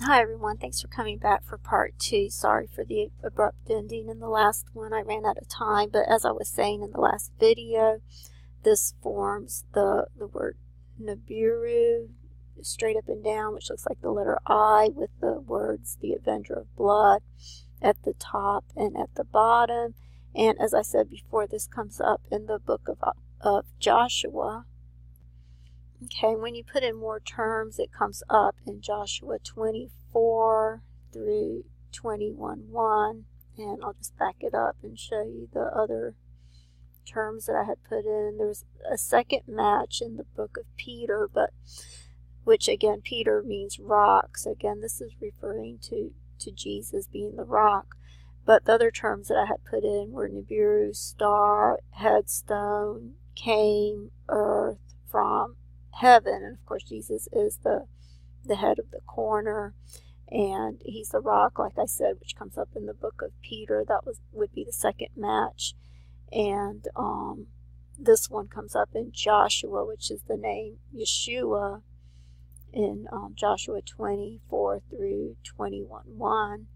Hi everyone, thanks for coming back for part 2. Sorry for the abrupt ending in the last one. I ran out of time, but as I was saying in the last video, this forms the word Nibiru straight up and down, which looks like the letter I, with the words the Avenger of Blood at the top and at the bottom. And as I said before, this comes up in the book of Joshua. Okay, when you put in more terms, it comes up in Joshua 24 through 21:1, and I'll just back it up and show you the other terms that I had put in. There's a second match in the book of Peter, which again, Peter means rock, so again, this is referring to Jesus being the rock. But the other terms that I had put in were Nibiru, star, headstone, came, earth, from heaven, and of course Jesus is the head of the corner, and he's the rock, like I said, which comes up in the book of Peter. That would be the second match. And this one comes up in Joshua, which is the name Yeshua, in Joshua 24 through 21:1.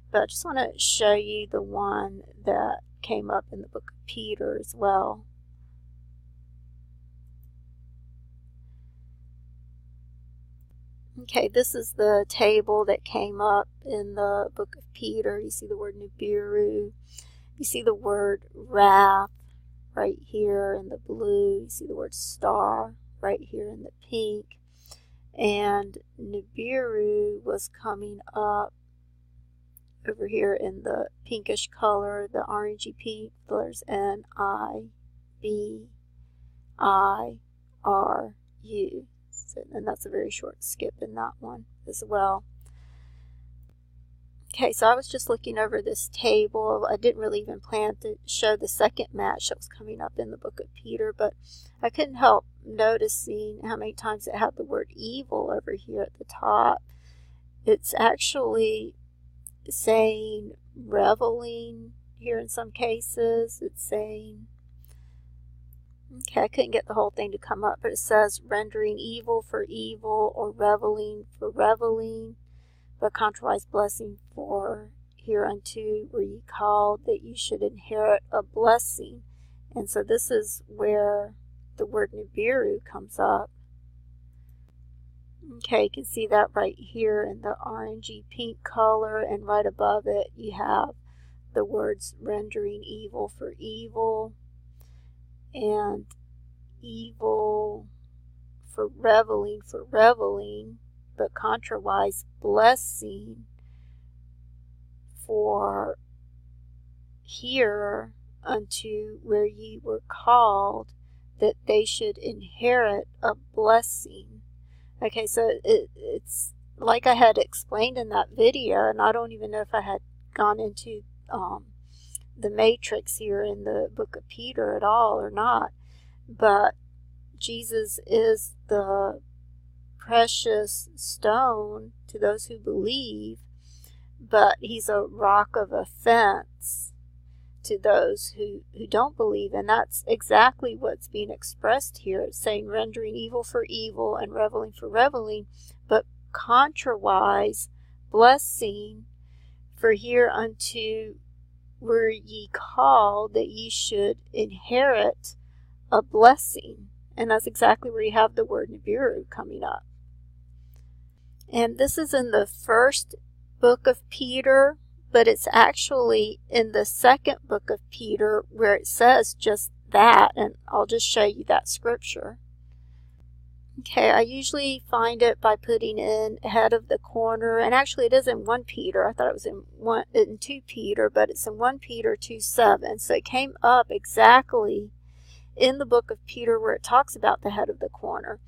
But I just want to show you the one that came up in the book of Peter as well. Okay, this is the table that came up in the book of Peter. You see the word Nibiru. You see the word wrath right here in the blue. You see the word star right here in the pink. And Nibiru was coming up over here in the pinkish color, the orangey pink. The letters N-I-B-I-R-U. And that's a very short skip in that one as well. Okay, so I was just looking over this table. I didn't really even plan to show the second match that was coming up in the book of Peter, but I couldn't help noticing how many times it had the word evil over here at the top. It's actually saying reveling here in some cases. It's saying, okay, I couldn't get the whole thing to come up, but it says rendering evil for evil, or reveling for reveling, but contrariwise blessing, for hereunto were ye called, that you should inherit a blessing. And so this is where the word Nibiru comes up. Okay, you can see that right here in the orangey pink color, and right above it you have the words rendering evil for evil, and evil for reveling, but contrariwise blessing, for here unto where ye were called, that they should inherit a blessing. Okay, so it's like I had explained in that video, and I don't even know if I had gone into the matrix here in the book of Peter at all or not, but Jesus is the precious stone to those who believe, but he's a rock of offense to those who don't believe. And that's exactly what's being expressed here. It's saying rendering evil for evil and reveling for reveling, but contrariwise blessing, for hereunto were ye called, that ye should inherit a blessing. And that's exactly where you have the word Nibiru coming up. And this is in the first book of Peter, but it's actually in the second book of Peter where it says just that, and I'll just show you that scripture. Okay, I usually find it by putting in head of the corner, and actually it is in 1 Peter. I thought it was in 2 Peter, but it's in 1 Peter 2:7. So it came up exactly in the book of Peter where it talks about the head of the corner.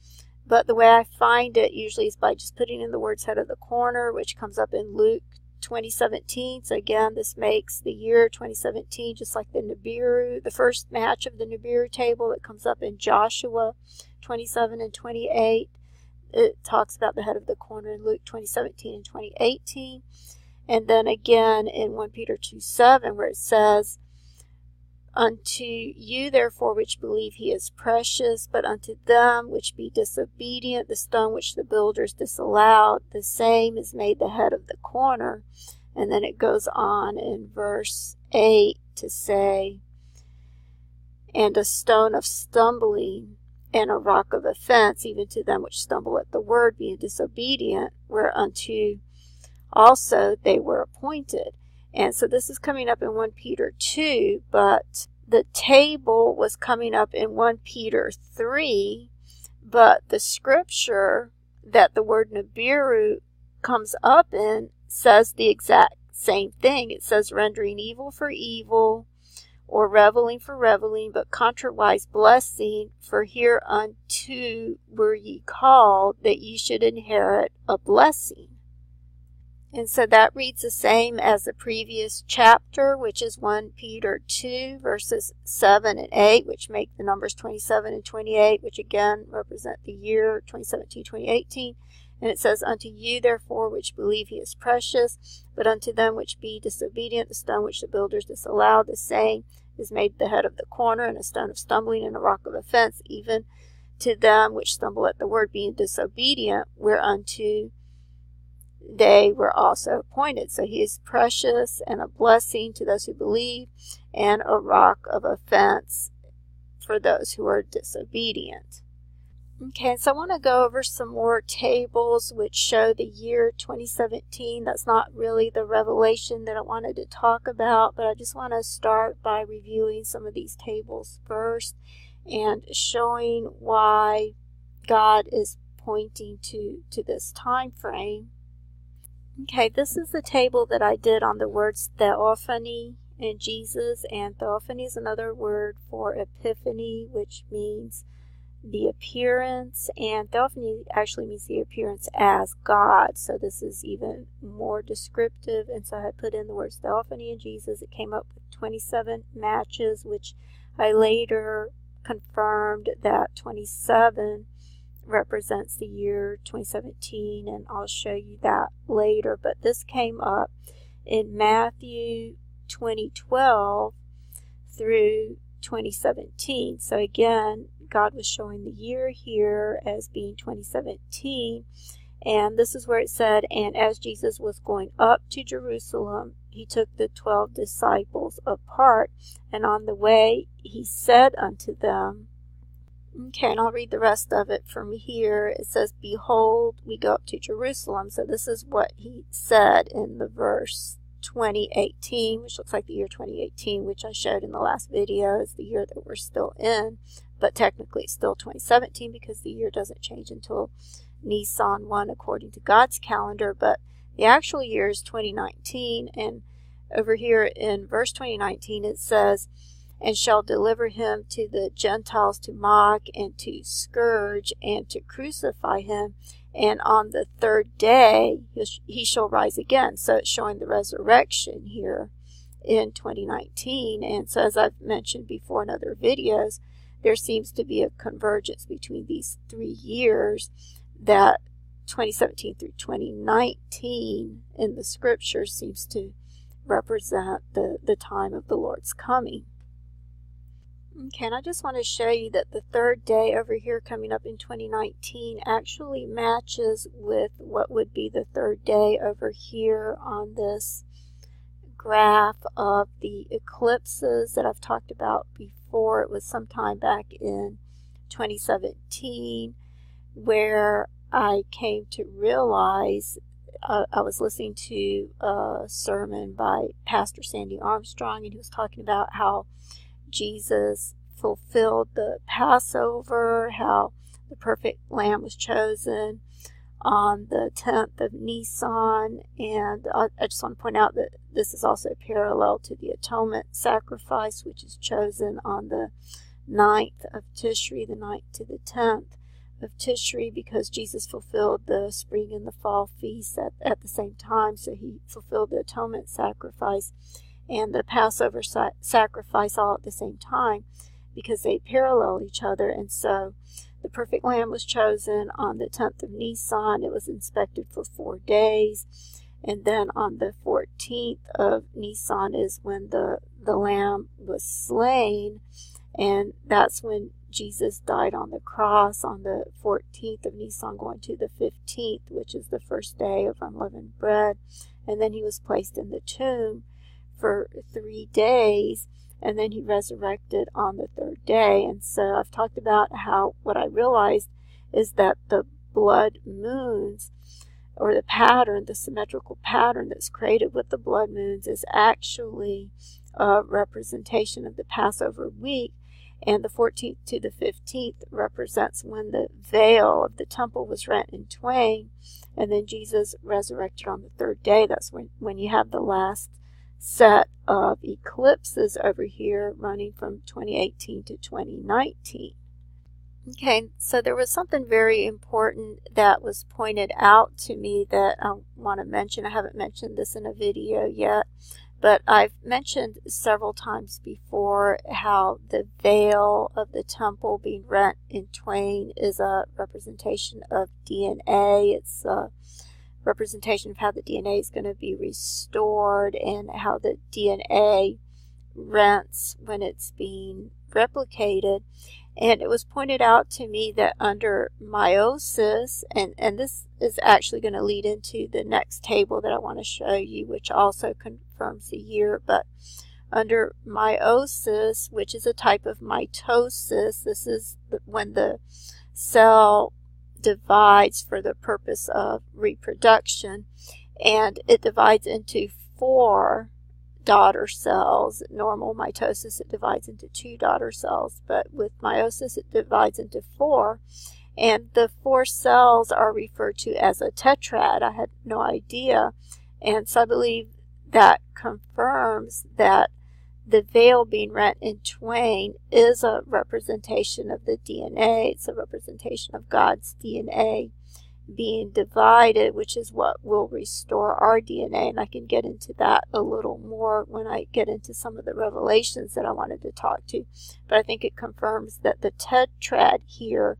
But the way I find it usually is by just putting in the words head of the corner, which comes up in Luke 2017. So again, this makes the year 2017 just like the Nibiru, the first match of the Nibiru table that comes up in Joshua 27 and 28. It talks about the head of the corner in Luke 2017 and 2018. And then again in 1 Peter 2:7 where it says Unto you therefore which believe he is precious, but unto them which be disobedient, the stone which the builders disallowed, the same is made the head of the corner. And then it goes on in verse 8 to say, and a stone of stumbling and a rock of offense, even to them which stumble at the word, being disobedient, whereunto also they were appointed. And so this is coming up in 1 Peter 2, but the table was coming up in 1 Peter 3, but the scripture that the word Nibiru comes up in says the exact same thing. It says rendering evil for evil, or reveling for reveling, but contrariwise blessing, for hereunto were ye called, that ye should inherit a blessing. And so that reads the same as the previous chapter, which is 1 Peter 2, verses 7 and 8, which make the numbers 27 and 28, which again represent the year 2017-2018. And it says, unto you therefore which believe he is precious, but unto them which be disobedient, the stone which the builders disallowed, the same is made the head of the corner, and a stone of stumbling and a rock of offense, even to them which stumble at the word, being disobedient, whereunto they were also appointed. So he is precious and a blessing to those who believe, and a rock of offense for those who are disobedient. Okay, so I want to go over some more tables which show the year 2017. That's not really the revelation that I wanted to talk about, but I just want to start by reviewing some of these tables first and showing why God is pointing to this time frame. Okay, this is the table that I did on the words theophany and Jesus, and theophany is another word for epiphany, which means the appearance, and theophany actually means the appearance as God. So this is even more descriptive, and so I put in the words theophany and Jesus. It came up with 27 matches, which I later confirmed that 27 represents the year 2017, and I'll show you that later. But this came up in Matthew 2012 through 2017. So again, God was showing the year here as being 2017, and this is where it said, and as Jesus was going up to Jerusalem, he took the 12 disciples apart, and on the way he said unto them, okay, and I'll read the rest of it from here. It says, behold, we go up to Jerusalem. So this is what he said in the verse 2018, which looks like the year 2018, which I showed in the last video is the year that we're still in, but technically it's still 2017 because the year doesn't change until Nisan 1 according to God's calendar, but the actual year is 2019, and over here in verse 2019 it says, and shall deliver him to the Gentiles to mock and to scourge and to crucify him, and on the third day he shall rise again. So it's showing the resurrection here in 2019. And so as I've mentioned before in other videos, there seems to be a convergence between these 3 years, that 2017 through 2019 in the scripture seems to represent the time of the Lord's coming. Okay, and I just want to show you that the third day over here coming up in 2019 actually matches with what would be the third day over here on this graph of the eclipses that I've talked about before. It was sometime back in 2017 where I came to realize I was listening to a sermon by Pastor Sandy Armstrong, and he was talking about how Jesus fulfilled the Passover, how the perfect lamb was chosen on the 10th of Nisan, and I just want to point out that this is also parallel to the atonement sacrifice, which is chosen on the 9th of Tishri, the 9th to the 10th of Tishri, because Jesus fulfilled the spring and the fall feasts at the same time, so he fulfilled the atonement sacrifice and the Passover sacrifice all at the same time because they parallel each other. And so the perfect lamb was chosen on the 10th of Nisan. It was inspected for 4 days. And then on the 14th of Nisan is when the lamb was slain, and that's when Jesus died on the cross on the 14th of Nisan going to the 15th, which is the first day of unleavened bread. And then he was placed in the tomb for 3 days, and then he resurrected on the 3rd day. And so I've talked about how what I realized is that the blood moons, or the pattern, the symmetrical pattern that's created with the blood moons, is actually a representation of the Passover week. And the 14th to the 15th represents when the veil of the temple was rent in twain, and then Jesus resurrected on the 3rd day. That's when you have the last set of eclipses over here running from 2018 to 2019. Okay, so there was something very important that was pointed out to me that I want to mention. I haven't mentioned this in a video yet, but I've mentioned several times before how the veil of the temple being rent in twain is a representation of DNA. It's a representation of how the DNA is going to be restored and how the DNA rents when it's being replicated. And it was pointed out to me that under meiosis, and this is actually going to lead into the next table that I want to show you, which also confirms the year, but under meiosis, which is a type of mitosis, this is when the cell divides for the purpose of reproduction, and it divides into 4 daughter cells. Normal mitosis, it divides into 2 daughter cells, but with meiosis it divides into 4, and the 4 cells are referred to as a tetrad. I had no idea, and so I believe that confirms that the veil being rent in twain is a representation of the DNA. It's a representation of God's DNA being divided, which is what will restore our DNA, and I can get into that a little more when I get into some of the revelations that I wanted to talk to. But I think it confirms that the tetrad here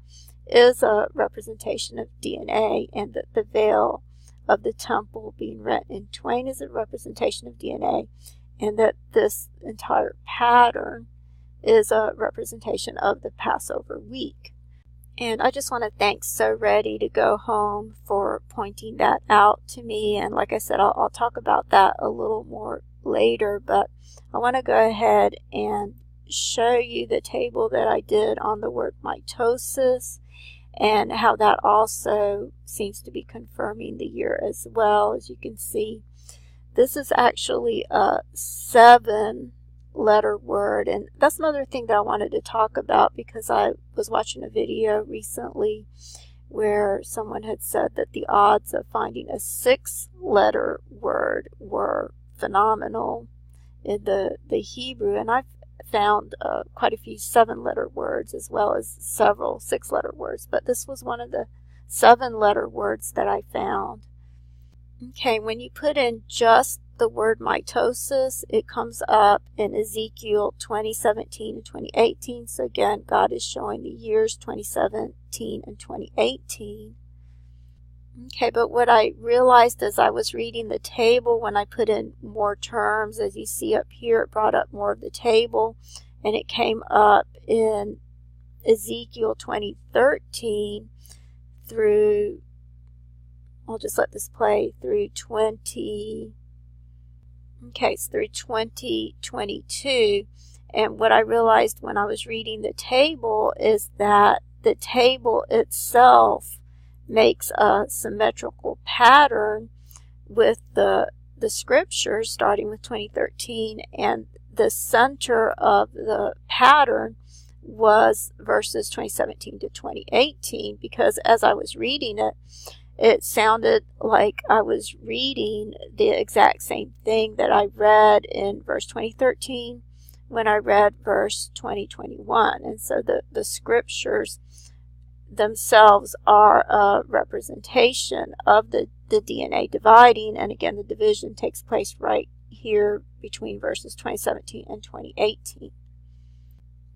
is a representation of DNA, and that the veil of the temple being rent in twain is a representation of DNA, and that this entire pattern is a representation of the Passover week. And I just want to thank So Ready to Go Home for pointing that out to me. And like I said, I'll talk about that a little more later, but I want to go ahead and show you the table that I did on the word mitosis, and how that also seems to be confirming the year as well. As you can see, this is actually a 7-letter word, and that's another thing that I wanted to talk about, because I was watching a video recently where someone had said that the odds of finding a 6-letter word were phenomenal in the Hebrew, and I've found quite a few 7-letter words as well as several 6-letter words, but this was one of the 7-letter words that I found. Okay, when you put in just the word mitosis, it comes up in Ezekiel 2017 and 2018. So again, God is showing the years 2017 and 2018. Okay, but what I realized as I was reading the table, when I put in more terms, as you see up here, it brought up more of the table, and it came up in Ezekiel 2013 through, I'll just let this play, through 2022. And what I realized when I was reading the table is that the table itself makes a symmetrical pattern with the scriptures starting with 2013, and the center of the pattern was verses 2017 to 2018, because as I was reading it, it sounded like I was reading the exact same thing that I read in verse 2013 when I read verse 2021. And so the scriptures themselves are a representation of the DNA dividing, and again, the division takes place right here between verses 2017 and 2018.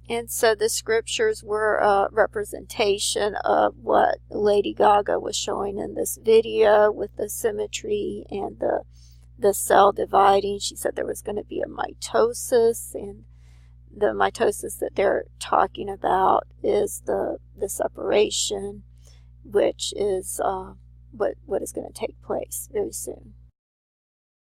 And so the scriptures were a representation of what Lady Gaga was showing in this video with the symmetry and the cell dividing. She said there was going to be a mitosis, and the mitosis that they're talking about is the separation, which is what is going to take place very soon.